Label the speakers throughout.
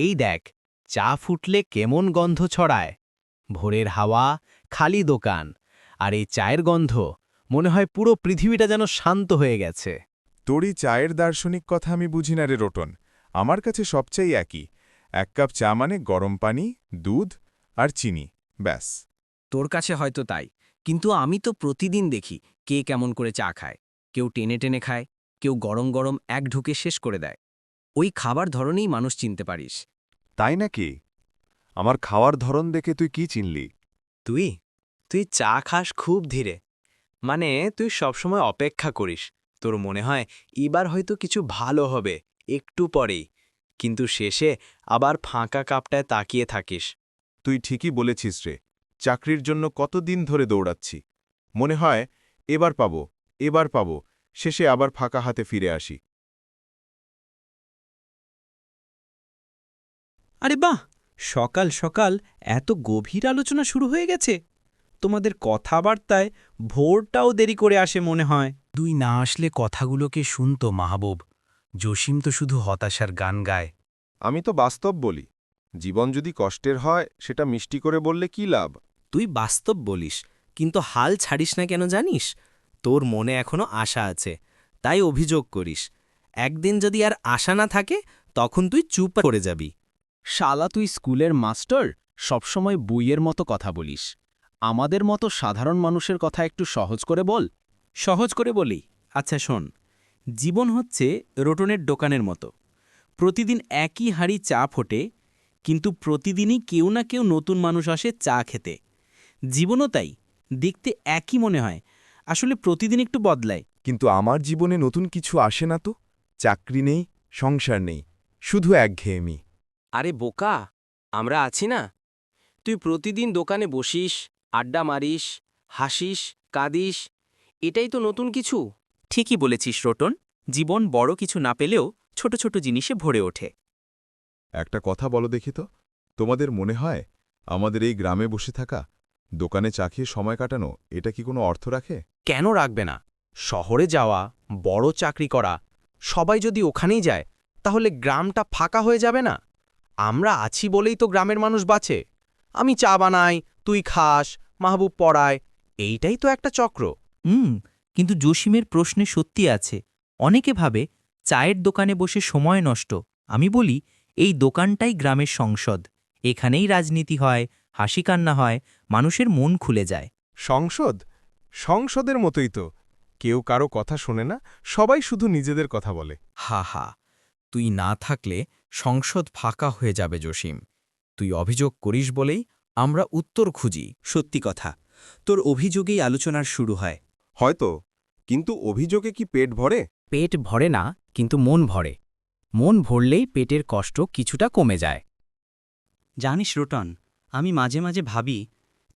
Speaker 1: এই দেখ, চা ফুটলে কেমন গন্ধ ছড়ায়। ভোরের হাওয়া, খালি দোকান, আর এই চায়ের গন্ধ, মনে হয় পুরো পৃথিবীটা যেন শান্ত হয়ে গেছে।
Speaker 2: তোরই চায়ের দার্শনিক কথা আমি বুঝি না রে রোটন। আমার কাছে সবচেয়ে একই। 1 কাপ চা মানে গরম পানি, দুধ আর চিনি, ব্যাস।
Speaker 3: তোর কাছে হয়তো তাই, কিন্তু আমি তো প্রতিদিন দেখি কে কেমন করে চা খায়। কেউ টেনে টেনে খায়, কেউ গরম গরম এক ঢুকে শেষ করে দেয়। ওই খাবার ধরনেই মানুষ চিনতে পারিস।
Speaker 4: তাই নাকি? আমার খাওয়ার ধরন দেখে তুই কি চিনলি?
Speaker 1: তুই তুই চা খাস খুব ধীরে, মানে তুই সবসময় অপেক্ষা করিস। তোর মনে হয় এবার হয়তো কিছু ভালো হবে একটু পরেই, কিন্তু শেষে আবার ফাঁকা কাপটায় তাকিয়ে থাকিস।
Speaker 2: তুই ঠিকই বলেছিস রে। চাকরির জন্য কতদিন ধরে দৌড়াচ্ছি। মনে হয় এবার পাবো, এবার পাবো, শেষে আবার ফাঁকা হাতে ফিরে আসি।
Speaker 5: আরে বাহ, সকাল সকাল এত গভীর আলোচনা শুরু হয়ে গেছে। তোমাদের কথাবার্তায় ভোরটাও দেরি করে আসে মনে হয়।
Speaker 1: তুই না আসলে কথাগুলোকে শুনতো মাহবুব। জসিম তো শুধু হতাশার গান গায়।
Speaker 2: আমি তো বাস্তব বলি। জীবন যদি কষ্টের হয় সেটা মিষ্টি করে বললে কি লাভ?
Speaker 1: তুই বাস্তব বলিস, কিন্তু হাল ছাড়িস না কেন জানিস? তোর মনে এখনো আশা আছে, তাই অভিযোগ করিস। একদিন যদি আর আশা না থাকে, তখন তুই চুপ করে যাবি। শালা তুই স্কুলের মাস্টার, সবসময় বইয়ের মতো কথা বলিস। আমাদের মতো সাধারণ মানুষের কথা একটু সহজ করে বল।
Speaker 5: সহজ করে বলি, আচ্ছা শোন। জীবন হচ্ছে রোটনের দোকানের মতো। প্রতিদিন একই হাঁড়ি চা ফোটে, কিন্তু প্রতিদিনই কেউ না কেউ নতুন মানুষ আসে চা খেতে। জীবনও তাই, দেখতে একই মনে হয়, আসলে প্রতিদিন একটু বদলায়।
Speaker 2: কিন্তু আমার জীবনে নতুন কিছু আসে না তো। চাকরি নেই, সংসার নেই, শুধু একঘেয়েমি।
Speaker 3: আরে বোকা, আমরা আছি না। তুই প্রতিদিন দোকানে বসিস, আড্ডা মারিস, হাসিস, কাঁদিস। এটাই তো নতুন কিছু।
Speaker 5: ঠিকই বলেছিস রোটন, জীবন বড় কিছু না পেলেও ছোট ছোট জিনিসে ভরে ওঠে।
Speaker 2: একটা কথা বলো দেখি তো, তোমাদের মনে হয় আমাদের এই গ্রামে বসে থাকা, দোকানে চা খেয়ে সময় কাটানো, এটা কি কোনো অর্থ রাখে?
Speaker 1: কেন রাখবে না? শহরে যাওয়া, বড় চাকরি করা, সবাই যদি ওখানেই যায়, তাহলে গ্রামটা ফাঁকা হয়ে যাবে না? আমরা আছি বলেই তো গ্রামের মানুষ বাঁচে। আমি চা বানাই, তুই খাস, মাহবুব পড়ায়, এইটাই তো একটা চক্র।
Speaker 5: কিন্তু জসিমের প্রশ্নে সত্যি আছে। অনেকে ভাবে চায়ের দোকানে বসে সময় নষ্ট। আমি বলি, এই দোকানটাই গ্রামের সংসদ। এখানেই রাজনীতি হয়, হাসি কান্না হয়, মানুষের মন খুলে যায়।
Speaker 2: সংসদ? সংসদের মতোই তো। কেউ কারো কথা শোনে না, সবাই শুধু নিজেদের কথা বলে।
Speaker 3: হা হা, তুই না থাকলে সংসদ ফাঁকা হয়ে যাবে জসিম। তুই অভিযোগ করিস বলেই আমরা উত্তর খুঁজি।
Speaker 5: সত্যি কথা, তোর অভিযোগেই আলোচনার শুরু হয়।
Speaker 2: হয়তো, কিন্তু অভিযোগে কি পেট ভরে?
Speaker 1: পেট ভরে না, কিন্তু মন ভরে। মন ভরলেই পেটের কষ্ট কিছুটা কমে যায়।
Speaker 5: জানিস রোটন, আমি মাঝে মাঝে ভাবি,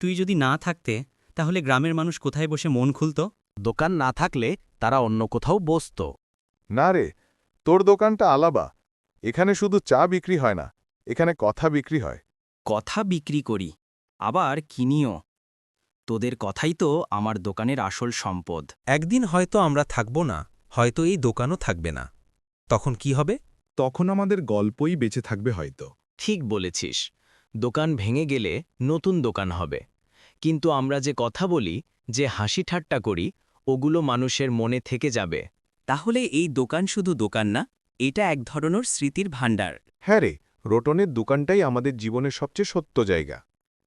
Speaker 5: তুই যদি না থাকতে, তাহলে গ্রামের মানুষ কোথায় বসে মন খুলত?
Speaker 1: দোকান না থাকলে তারা অন্য কোথাও বসত।
Speaker 2: না রে, তোর দোকানটা আলাদা। এখানে শুধু চা বিক্রি হয় না, এখানে কথা বিক্রি হয়।
Speaker 3: কথা বিক্রি করি, আবার কিনিও। তোদের কথাই তো আমার দোকানের আসল সম্পদ।
Speaker 6: একদিন হয়তো আমরা থাকব না, হয়তো এই দোকানও থাকবে না। তখন কি হবে?
Speaker 2: তখন আমাদের গল্পই বেঁচে থাকবে হয়তো।
Speaker 1: ঠিক বলেছিস, দোকান ভেঙে গেলে নতুন দোকান হবে। কিন্তু আমরা যে কথা বলি, যে হাসি ঠাট্টা করি, ওগুলো মানুষের মনে থেকে যাবে।
Speaker 5: তাহলে এই দোকান শুধু দোকান না, এটা এক ধরনের স্মৃতির ভাণ্ডার।
Speaker 2: হ্যাঁ রে, রোটনের দোকানটাই আমাদের জীবনের সবচেয়ে সত্য জায়গা।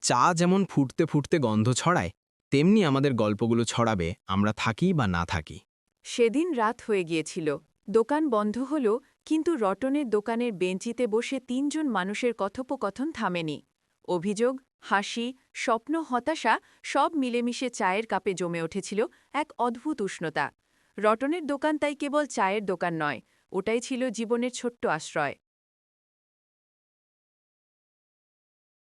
Speaker 3: চা যেমন ফুটতে ফুটতে গন্ধ ছড়ায়, তেমনি আমাদের গল্পগুলো ছড়াবে, আমরা থাকি বা না থাকি।
Speaker 7: সেদিন রাত হয়ে গিয়েছিল। দোকান বন্ধ হল, কিন্তু রটনের দোকানের বেঞ্চিতে বসে ৩ জন মানুষের কথোপকথন থামেনি। অভিযোগ, হাসি, স্বপ্ন, হতাশা সব মিলেমিশে চায়ের কাপে জমে উঠেছিল এক অদ্ভুত উষ্ণতা। রটনের দোকান তাই কেবল চায়ের দোকান নয়, ওটাই ছিল জীবনের ছোট্ট আশ্রয়।